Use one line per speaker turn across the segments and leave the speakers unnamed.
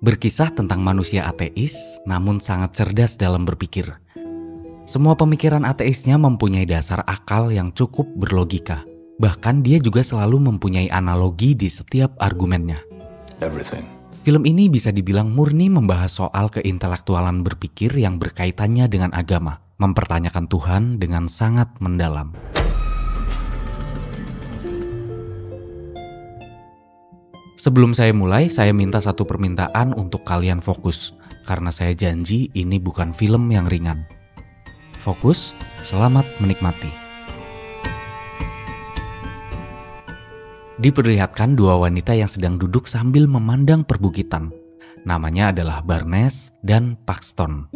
Berkisah tentang manusia ateis, namun sangat cerdas dalam berpikir. Semua pemikiran ateisnya mempunyai dasar akal yang cukup berlogika. Bahkan dia juga selalu mempunyai analogi di setiap argumennya. Film ini bisa dibilang murni membahas soal keintelektualan berpikir yang berkaitannya dengan agama, mempertanyakan Tuhan dengan sangat mendalam. Sebelum saya mulai, saya minta satu permintaan untuk kalian fokus, karena saya janji ini bukan film yang ringan. Fokus, selamat menikmati. Diperlihatkan dua wanita yang sedang duduk sambil memandang perbukitan. Namanya adalah Barnes dan Paxton.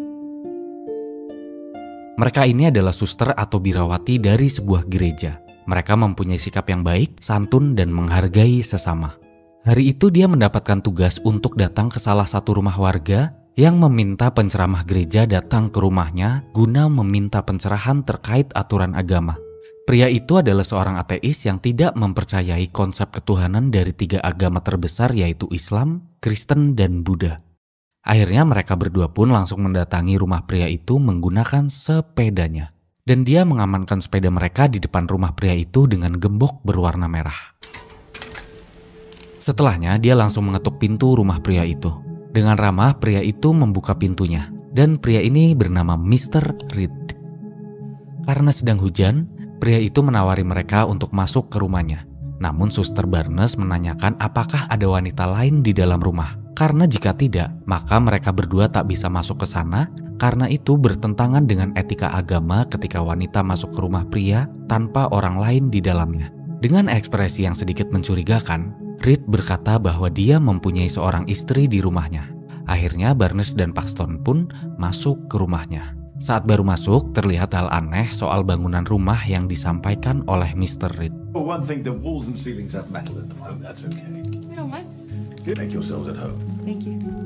Mereka ini adalah suster atau birawati dari sebuah gereja. Mereka mempunyai sikap yang baik, santun, dan menghargai sesama. Hari itu dia mendapatkan tugas untuk datang ke salah satu rumah warga yang meminta penceramah gereja datang ke rumahnya guna meminta pencerahan terkait aturan agama. Pria itu adalah seorang ateis yang tidak mempercayai konsep ketuhanan dari tiga agama terbesar yaitu Islam, Kristen, dan Buddha. Akhirnya mereka berdua pun langsung mendatangi rumah pria itu menggunakan sepedanya. Dan dia mengamankan sepeda mereka di depan rumah pria itu dengan gembok berwarna merah. Setelahnya dia langsung mengetuk pintu rumah pria itu. Dengan ramah pria itu membuka pintunya. Dan pria ini bernama Mr. Reed. Karena sedang hujan, pria itu menawari mereka untuk masuk ke rumahnya. Namun Suster Barnes menanyakan apakah ada wanita lain di dalam rumah. Karena jika tidak, maka mereka berdua tak bisa masuk ke sana. Karena itu bertentangan dengan etika agama ketika wanita masuk ke rumah pria tanpa orang lain di dalamnya. Dengan ekspresi yang sedikit mencurigakan, Reed berkata bahwa dia mempunyai seorang istri di rumahnya. Akhirnya Barnes dan Paxton pun masuk ke rumahnya. Saat baru masuk, terlihat hal aneh soal bangunan rumah yang disampaikan oleh Mr. Reed.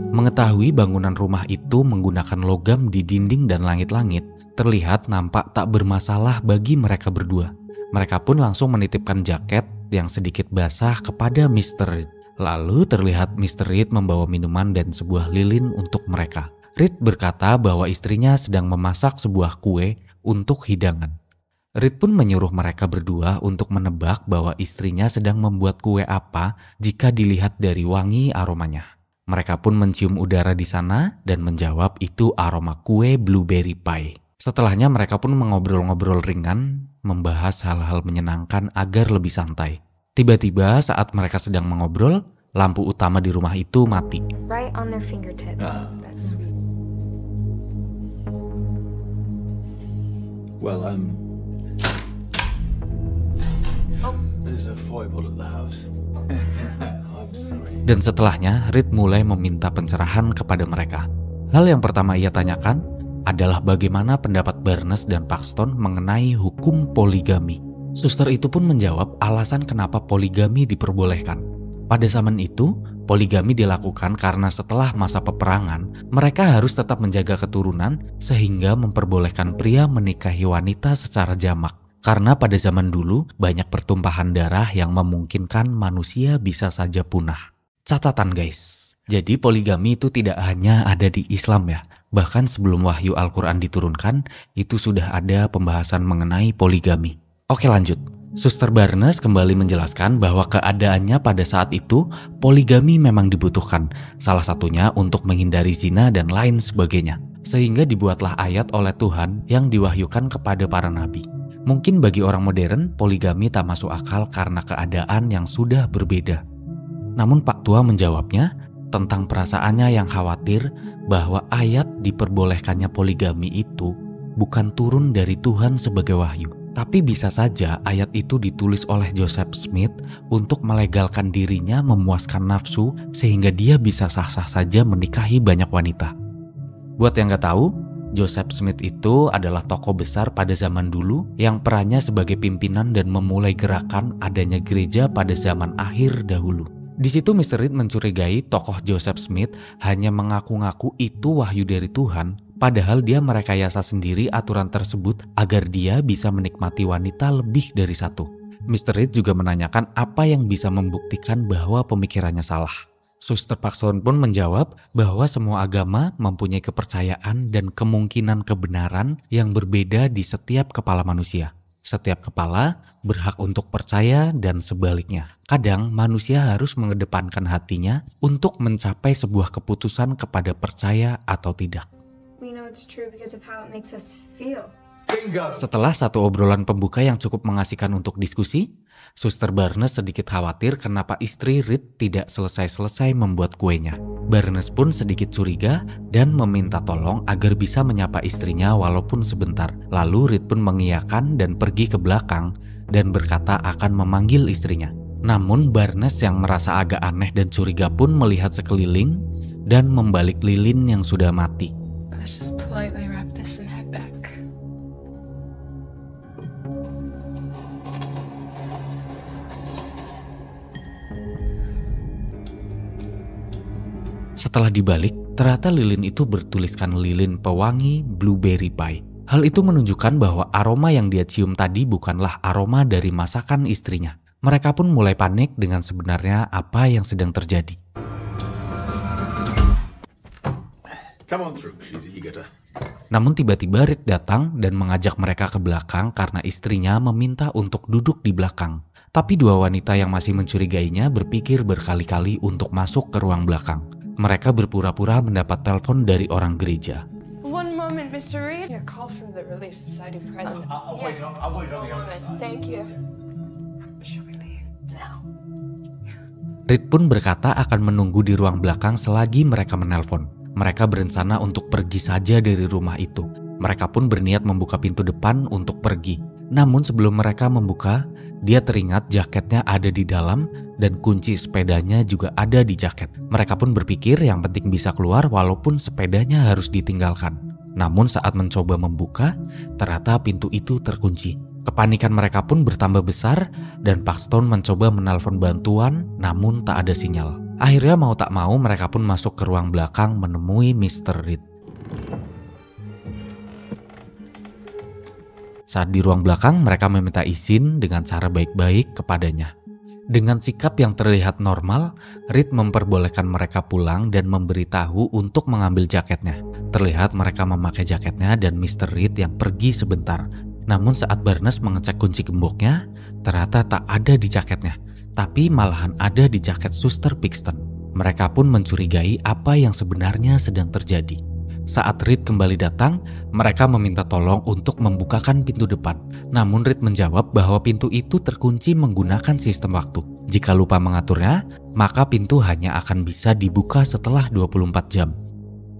Mengetahui bangunan rumah itu menggunakan logam di dinding dan langit-langit, terlihat nampak tak bermasalah bagi mereka berdua. Mereka pun langsung menitipkan jaket yang sedikit basah kepada Mr. Reed. Lalu terlihat Mr. Reed membawa minuman dan sebuah lilin untuk mereka. Reed berkata bahwa istrinya sedang memasak sebuah kue untuk hidangan. Reed pun menyuruh mereka berdua untuk menebak bahwa istrinya sedang membuat kue apa jika dilihat dari wangi aromanya. Mereka pun mencium udara di sana dan menjawab itu aroma kue blueberry pie. Setelahnya mereka pun mengobrol-ngobrol ringan, membahas hal-hal menyenangkan agar lebih santai. Tiba-tiba saat mereka sedang mengobrol, lampu utama di rumah itu mati.
Right on their fingertip. That's sweet.
Well, there's a foible at the house. I'm sorry.
Dan setelahnya, Reed mulai meminta pencerahan kepada mereka. Hal yang pertama ia tanyakan adalah bagaimana pendapat Barnes dan Paxton mengenai hukum poligami. Suster itu pun menjawab alasan kenapa poligami diperbolehkan. Pada zaman itu, poligami dilakukan karena setelah masa peperangan, mereka harus tetap menjaga keturunan sehingga memperbolehkan pria menikahi wanita secara jamak. Karena pada zaman dulu, banyak pertumpahan darah yang memungkinkan manusia bisa saja punah. Catatan guys, jadi poligami itu tidak hanya ada di Islam ya. Bahkan sebelum wahyu Al-Quran diturunkan, itu sudah ada pembahasan mengenai poligami. Oke lanjut. Suster Barnes kembali menjelaskan bahwa keadaannya pada saat itu poligami memang dibutuhkan. Salah satunya untuk menghindari zina dan lain sebagainya. Sehingga dibuatlah ayat oleh Tuhan yang diwahyukan kepada para nabi. Mungkin bagi orang modern, poligami tak masuk akal karena keadaan yang sudah berbeda. Namun Pak Tua menjawabnya tentang perasaannya yang khawatir bahwa ayat diperbolehkannya poligami itu bukan turun dari Tuhan sebagai wahyu. Tapi bisa saja ayat itu ditulis oleh Joseph Smith untuk melegalkan dirinya memuaskan nafsu sehingga dia bisa sah-sah saja menikahi banyak wanita. Buat yang gak tahu, Joseph Smith itu adalah tokoh besar pada zaman dulu yang perannya sebagai pimpinan dan memulai gerakan adanya gereja pada zaman akhir dahulu. Di situ Mr. Reed mencurigai tokoh Joseph Smith hanya mengaku-ngaku itu wahyu dari Tuhan, padahal dia merekayasa sendiri aturan tersebut agar dia bisa menikmati wanita lebih dari satu. Mr. Reed juga menanyakan apa yang bisa membuktikan bahwa pemikirannya salah. Suster Paxton pun menjawab bahwa semua agama mempunyai kepercayaan dan kemungkinan kebenaran yang berbeda di setiap kepala manusia. Setiap kepala berhak untuk percaya dan sebaliknya. Kadang manusia harus mengedepankan hatinya untuk mencapai sebuah keputusan kepada percaya atau tidak.
We know it's true because of how it makes us feel.
Bingo!
Setelah satu obrolan pembuka yang cukup mengasihkan untuk diskusi, Suster Barnes sedikit khawatir kenapa istri Reed tidak selesai-selesai membuat kuenya. Barnes pun sedikit curiga dan meminta tolong agar bisa menyapa istrinya walaupun sebentar. Lalu Reed pun mengiyakan dan pergi ke belakang dan berkata akan memanggil istrinya. Namun Barnes yang merasa agak aneh dan curiga pun melihat sekeliling dan membalik lilin yang sudah mati.
Let's just politely wrap this and head back.
Setelah dibalik, ternyata lilin itu bertuliskan lilin pewangi blueberry pie. Hal itu menunjukkan bahwa aroma yang dia cium tadi bukanlah aroma dari masakan istrinya. Mereka pun mulai panik dengan sebenarnya apa yang sedang terjadi.
Come on through, she's eager to.
Namun tiba-tiba Reed datang dan mengajak mereka ke belakang karena istrinya meminta untuk duduk di belakang. Tapi dua wanita yang masih mencurigainya berpikir berkali-kali untuk masuk ke ruang belakang. Mereka berpura-pura mendapat telepon dari orang gereja.
One moment, Mr. Reed. A call from the Relief Society president.
I'll wait on the other side.
Thank you. Should we leave now?
Reed pun berkata akan menunggu di ruang belakang selagi mereka menelpon. Mereka berencana untuk pergi saja dari rumah itu. Mereka pun berniat membuka pintu depan untuk pergi. Namun sebelum mereka membuka, dia teringat jaketnya ada di dalam dan kunci sepedanya juga ada di jaket. Mereka pun berpikir yang penting bisa keluar walaupun sepedanya harus ditinggalkan. Namun saat mencoba membuka, ternyata pintu itu terkunci. Kepanikan mereka pun bertambah besar dan Paxton mencoba menelpon bantuan namun tak ada sinyal. Akhirnya mau tak mau mereka pun masuk ke ruang belakang menemui Mr. Reed. Saat di ruang belakang mereka meminta izin dengan cara baik-baik kepadanya. Dengan sikap yang terlihat normal, Reed memperbolehkan mereka pulang dan memberitahu untuk mengambil jaketnya. Terlihat mereka memakai jaketnya dan Mr. Reed yang pergi sebentar. Namun saat Barnes mengecek kunci gemboknya, ternyata tak ada di jaketnya, tapi malahan ada di jaket Suster Paxton. Mereka pun mencurigai apa yang sebenarnya sedang terjadi. Saat Reed kembali datang, mereka meminta tolong untuk membukakan pintu depan. Namun Reed menjawab bahwa pintu itu terkunci menggunakan sistem waktu. Jika lupa mengaturnya, maka pintu hanya akan bisa dibuka setelah 24 jam.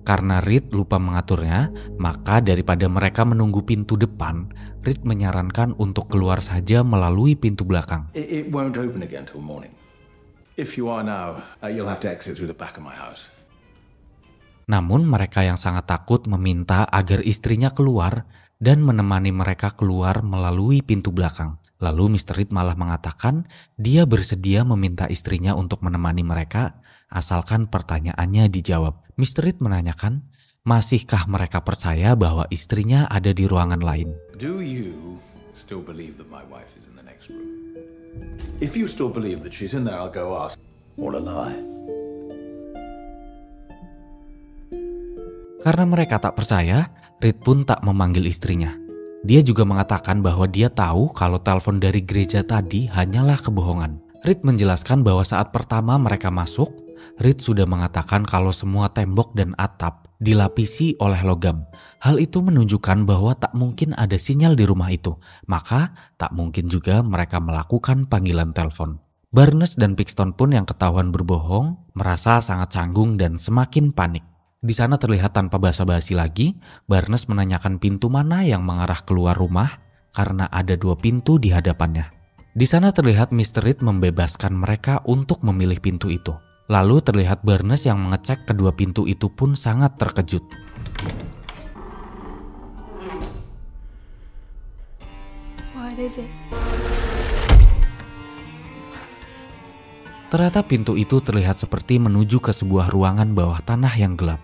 Karena Reed lupa mengaturnya, maka daripada mereka menunggu pintu depan, Reed menyarankan untuk keluar saja melalui pintu belakang.
It won't open again till morning. If you are now, you'll have to exit through the back of my house.
Namun mereka yang sangat takut meminta agar istrinya keluar dan menemani mereka keluar melalui pintu belakang. Lalu Mr. Reed malah mengatakan dia bersedia meminta istrinya untuk menemani mereka asalkan pertanyaannya dijawab. Mr. Reed menanyakan, masihkah mereka percaya bahwa istrinya ada di ruangan lain?
Do you still believe that my wife is in the next room? If you still believe that she's in there, I'll go ask. What a lie.
Karena mereka tak percaya, Reed pun tak memanggil istrinya. Dia juga mengatakan bahwa dia tahu kalau telepon dari gereja tadi hanyalah kebohongan. Reed menjelaskan bahwa saat pertama mereka masuk, Reed sudah mengatakan kalau semua tembok dan atap dilapisi oleh logam. Hal itu menunjukkan bahwa tak mungkin ada sinyal di rumah itu, maka tak mungkin juga mereka melakukan panggilan telepon. Barnes dan Paxton pun yang ketahuan berbohong, merasa sangat canggung dan semakin panik. Di sana terlihat tanpa basa-basi lagi, Barnes menanyakan pintu mana yang mengarah keluar rumah karena ada 2 pintu di hadapannya. Di sana terlihat Mr. Reed membebaskan mereka untuk memilih pintu itu. Lalu terlihat Barnes yang mengecek kedua pintu itu pun sangat terkejut.
What is it?
Ternyata pintu itu terlihat seperti menuju ke sebuah ruangan bawah tanah yang gelap.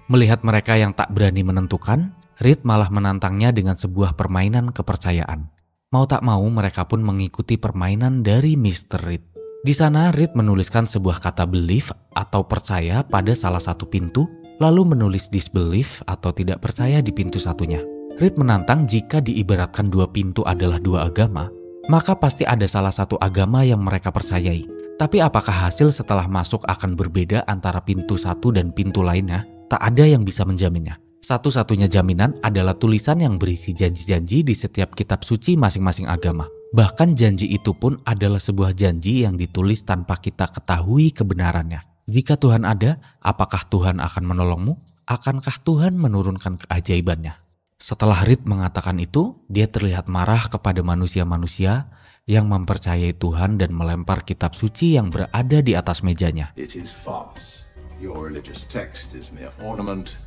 Melihat mereka yang tak berani menentukan, Reed malah menantangnya dengan sebuah permainan kepercayaan. Mau tak mau mereka pun mengikuti permainan dari Mr. Reed. Di sana Reed menuliskan sebuah kata believe atau percaya pada salah satu pintu, lalu menulis disbelieve atau tidak percaya di pintu satunya. Reed menantang jika diibaratkan dua pintu adalah dua agama, maka pasti ada salah satu agama yang mereka percayai. Tapi apakah hasil setelah masuk akan berbeda antara pintu satu dan pintu lainnya? Tak ada yang bisa menjaminnya. Satu-satunya jaminan adalah tulisan yang berisi janji-janji di setiap kitab suci masing-masing agama. Bahkan janji itu pun adalah sebuah janji yang ditulis tanpa kita ketahui kebenarannya. Jika Tuhan ada, apakah Tuhan akan menolongmu? Akankah Tuhan menurunkan keajaibannya? Setelah Reed mengatakan itu, dia terlihat marah kepada manusia-manusia yang mempercayai Tuhan dan melempar kitab suci yang berada di atas mejanya.
It is false. Your religious text is mere ornament.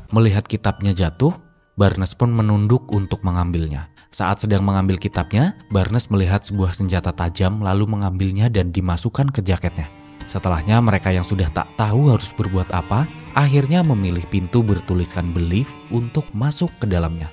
Melihat kitabnya jatuh, Barnes pun menunduk untuk mengambilnya. Saat sedang mengambil kitabnya, Barnes melihat sebuah senjata tajam lalu mengambilnya dan dimasukkan ke jaketnya. Setelahnya mereka yang sudah tak tahu harus berbuat apa, akhirnya memilih pintu bertuliskan believe untuk masuk ke dalamnya.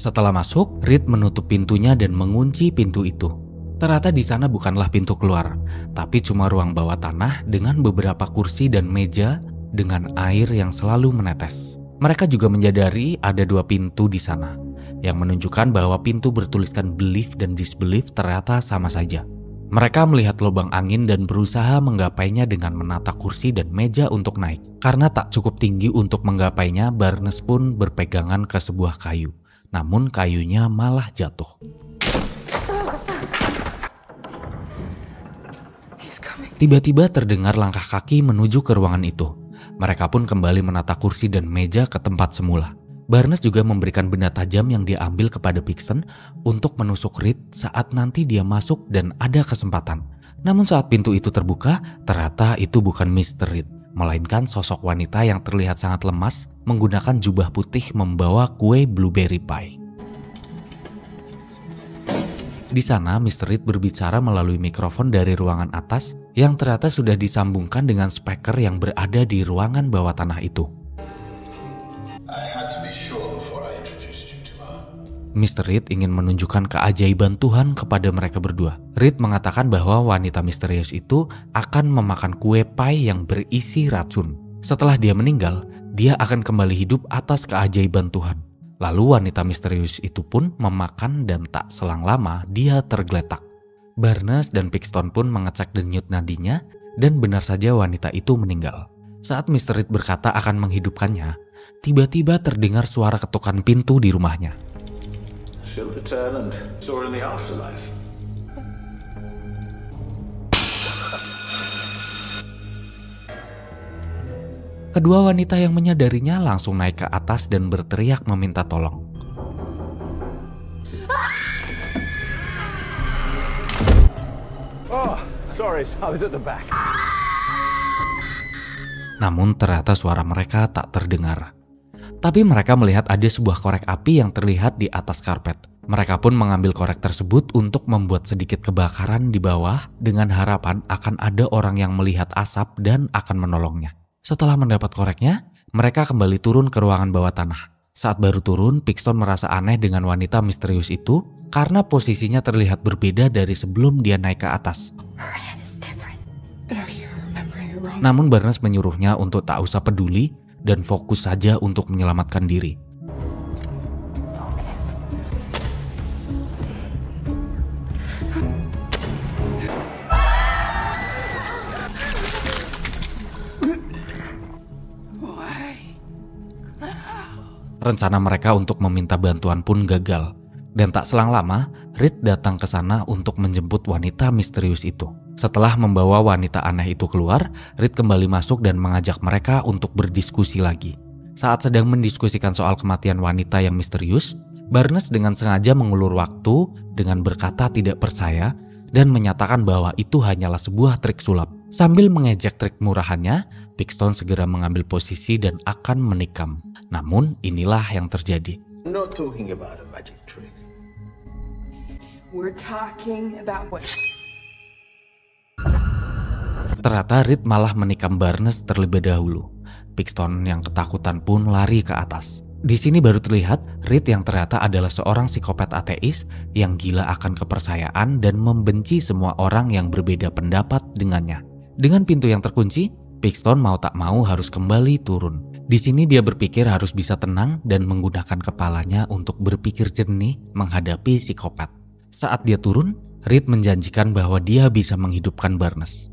Setelah masuk, Reed menutup pintunya dan mengunci pintu itu. Ternyata di sana bukanlah pintu keluar, tapi cuma ruang bawah tanah dengan beberapa kursi dan meja dengan air yang selalu menetes. Mereka juga menyadari ada dua pintu di sana, yang menunjukkan bahwa pintu bertuliskan believe dan disbelieve ternyata sama saja. Mereka melihat lubang angin dan berusaha menggapainya dengan menata kursi dan meja untuk naik. Karena tak cukup tinggi untuk menggapainya, Barnes pun berpegangan ke sebuah kayu. Namun kayunya malah jatuh. Tiba-tiba terdengar langkah kaki menuju ke ruangan itu. Mereka pun kembali menata kursi dan meja ke tempat semula. Barnes juga memberikan benda tajam yang dia ambil kepada Pixton untuk menusuk Reed saat nanti dia masuk dan ada kesempatan. Namun saat pintu itu terbuka, ternyata itu bukan Mr. Reed, melainkan sosok wanita yang terlihat sangat lemas menggunakan jubah putih membawa kue blueberry pie. Di sana, Mr. Reed berbicara melalui mikrofon dari ruangan atas yang ternyata sudah disambungkan dengan speaker yang berada di ruangan bawah tanah itu.
I had to be sure before I introduced you to her.
Mr. Reed ingin menunjukkan keajaiban Tuhan kepada mereka berdua. Reed mengatakan bahwa wanita misterius itu akan memakan kue pie yang berisi racun. Setelah dia meninggal, dia akan kembali hidup atas keajaiban Tuhan. Lalu wanita misterius itu pun memakan dan tak selang lama dia tergeletak. Barnes dan Pixton pun mengecek denyut nadinya dan benar saja wanita itu meninggal. Saat Mr. Reed berkata akan menghidupkannya, tiba-tiba terdengar suara ketukan pintu di rumahnya.
She'll return and soar in the afterlife.
Kedua wanita yang menyadarinya langsung naik ke atas dan berteriak meminta tolong.
Oh, sorry, I was at the back.
Namun ternyata suara mereka tak terdengar. Tapi mereka melihat ada sebuah korek api yang terlihat di atas karpet. Mereka pun mengambil korek tersebut untuk membuat sedikit kebakaran di bawah dengan harapan akan ada orang yang melihat asap dan akan menolongnya. Setelah mendapat koreknya, mereka kembali turun ke ruangan bawah tanah. Saat baru turun, Pixton merasa aneh dengan wanita misterius itu karena posisinya terlihat berbeda dari sebelum dia naik ke atas. Namun Barnes menyuruhnya untuk tak usah peduli dan fokus saja untuk menyelamatkan diri. Rencana mereka untuk meminta bantuan pun gagal. Dan tak selang lama, Reed datang ke sana untuk menjemput wanita misterius itu. Setelah membawa wanita aneh itu keluar, Reed kembali masuk dan mengajak mereka untuk berdiskusi lagi. Saat sedang mendiskusikan soal kematian wanita yang misterius, Barnes dengan sengaja mengulur waktu dengan berkata tidak percaya dan menyatakan bahwa itu hanyalah sebuah trik sulap. Sambil mengejek trik murahannya, Pixton segera mengambil posisi dan akan menikam. Namun inilah yang terjadi.
I'm not talking about a magic trick.
We're talking about what?
Ternyata Reed malah menikam Barnes terlebih dahulu. Pixton yang ketakutan pun lari ke atas. Di sini baru terlihat Reed yang ternyata adalah seorang psikopat ateis yang gila akan kepercayaan dan membenci semua orang yang berbeda pendapat dengannya. Dengan pintu yang terkunci, Pixton mau tak mau harus kembali turun. Di sini dia berpikir harus bisa tenang dan menggunakan kepalanya untuk berpikir jernih menghadapi psikopat. Saat dia turun, Reed menjanjikan bahwa dia bisa menghidupkan Barnes.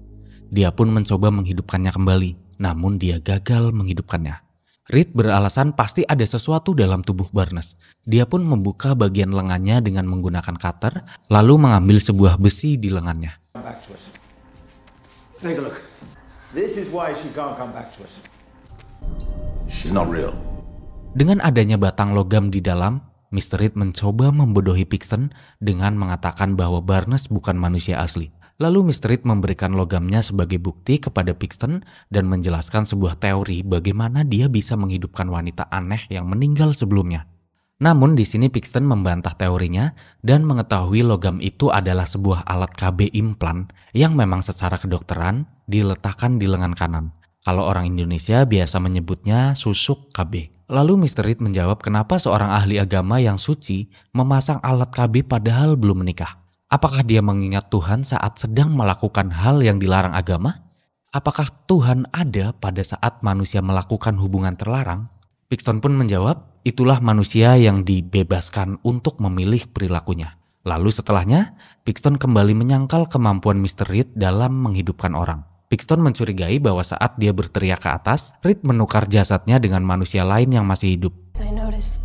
Dia pun mencoba menghidupkannya kembali, namun dia gagal menghidupkannya. Reed beralasan pasti ada sesuatu dalam tubuh Barnes. Dia pun membuka bagian lengannya dengan menggunakan cutter, lalu mengambil sebuah besi di lengannya.
Take a look. This is why she can't come back to us. She's not real.
Dengan adanya batang logam di dalam, Mr. Reed mencoba membodohi Pixton dengan mengatakan bahwa Barnes bukan manusia asli. Lalu Mr. Reed memberikan logamnya sebagai bukti kepada Pixton dan menjelaskan sebuah teori bagaimana dia bisa menghidupkan wanita aneh yang meninggal sebelumnya. Namun di sini Pixton membantah teorinya dan mengetahui logam itu adalah sebuah alat KB implan yang memang secara kedokteran diletakkan di lengan kanan. Kalau orang Indonesia biasa menyebutnya susuk KB. Lalu Mr. Reed menjawab kenapa seorang ahli agama yang suci memasang alat KB padahal belum menikah. Apakah dia mengingat Tuhan saat sedang melakukan hal yang dilarang agama? Apakah Tuhan ada pada saat manusia melakukan hubungan terlarang? Pixton pun menjawab, itulah manusia yang dibebaskan untuk memilih perilakunya. Lalu setelahnya, Pixton kembali menyangkal kemampuan Mr. Reed dalam menghidupkan orang. Pixton mencurigai bahwa saat dia berteriak ke atas, Reed menukar jasadnya dengan manusia lain yang masih hidup.
I noticed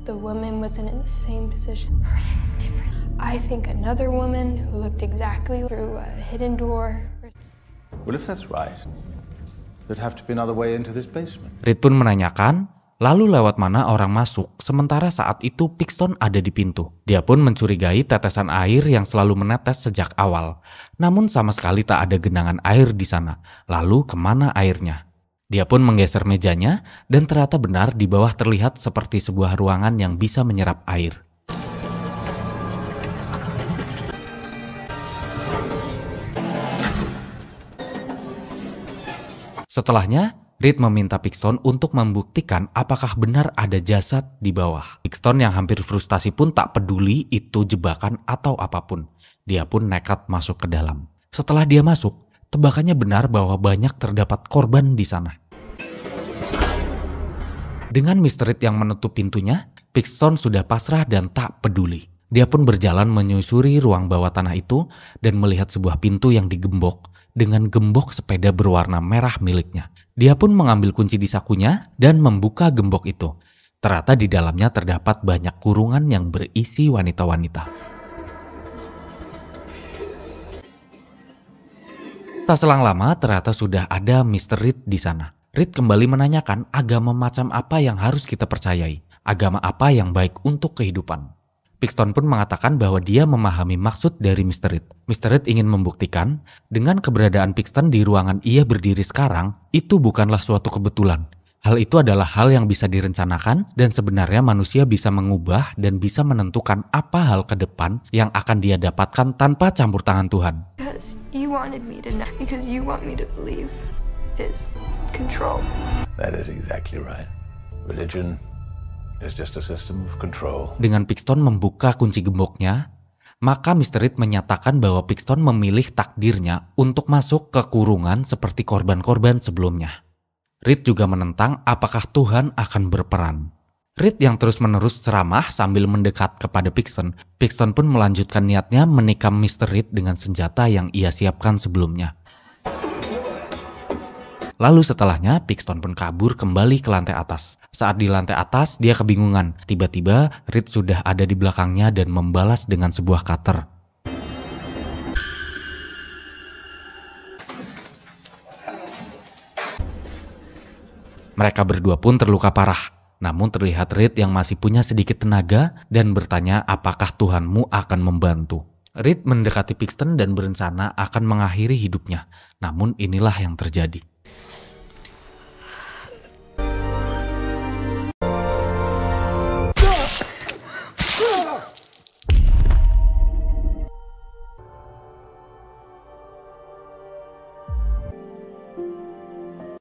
the woman wasn't in the same position. Her head's different. I think another woman who looked exactly through a hidden door.
Well, if that's right, there'd have to be another way into this basement.
Reed pun menanyakan, lalu lewat mana orang masuk, sementara saat itu Pixton ada di pintu. Dia pun mencurigai tetesan air yang selalu menetes sejak awal. Namun sama sekali tak ada genangan air di sana. Lalu kemana airnya? Dia pun menggeser mejanya dan ternyata benar di bawah terlihat seperti sebuah ruangan yang bisa menyerap air. Setelahnya, Reed meminta Pixton untuk membuktikan apakah benar ada jasad di bawah. Pixton yang hampir frustasi pun tak peduli itu jebakan atau apapun. Dia pun nekat masuk ke dalam. Setelah dia masuk, tebakannya benar bahwa banyak terdapat korban di sana. Dengan Mr. Reed yang menutup pintunya, Pixton sudah pasrah dan tak peduli. Dia pun berjalan menyusuri ruang bawah tanah itu dan melihat sebuah pintu yang digembok dengan gembok sepeda berwarna merah miliknya. Dia pun mengambil kunci di sakunya dan membuka gembok itu. Ternyata di dalamnya terdapat banyak kurungan yang berisi wanita-wanita. Tak selang lama ternyata sudah ada Mr. Reed di sana. Reed kembali menanyakan agama macam apa yang harus kita percayai. Agama apa yang baik untuk kehidupan. Pixton pun mengatakan bahwa dia memahami maksud dari Mr. Reed. Mr. Reed ingin membuktikan dengan keberadaan Pixton di ruangan ia berdiri sekarang itu bukanlah suatu kebetulan. Hal itu adalah hal yang bisa direncanakan dan sebenarnya manusia bisa mengubah dan bisa menentukan apa hal ke depan yang akan dia dapatkan tanpa campur tangan Tuhan.
Because you wanted me to know. Because you want me to believe is control.
That is exactly right. Religion is just a system of control.
Dengan Pixton membuka kunci gemboknya, maka Mr. Reed menyatakan bahwa Pixton memilih takdirnya untuk masuk ke kurungan seperti korban-korban sebelumnya. Reed juga menentang apakah Tuhan akan berperan. Reed yang terus-menerus ceramah sambil mendekat kepada Pixton. Pixton pun melanjutkan niatnya menikam Mr. Reed dengan senjata yang ia siapkan sebelumnya. Lalu setelahnya, Pixton pun kabur kembali ke lantai atas. Saat di lantai atas, dia kebingungan. Tiba-tiba, Reed sudah ada di belakangnya dan membalas dengan sebuah cutter. Mereka berdua pun terluka parah. Namun terlihat Reed yang masih punya sedikit tenaga dan bertanya apakah Tuhanmu akan membantu. Reed mendekati Pixton dan berencana akan mengakhiri hidupnya. Namun inilah yang terjadi.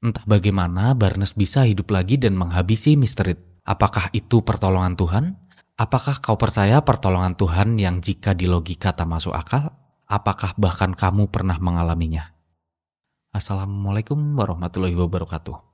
Entah bagaimana Barnes bisa hidup lagi dan menghabisi Mr. Reed. Apakah itu pertolongan Tuhan? Apakah kau percaya pertolongan Tuhan yang jika di logika tak masuk akal? Apakah bahkan kamu pernah mengalaminya? Assalamualaikum warahmatullahi wabarakatuh.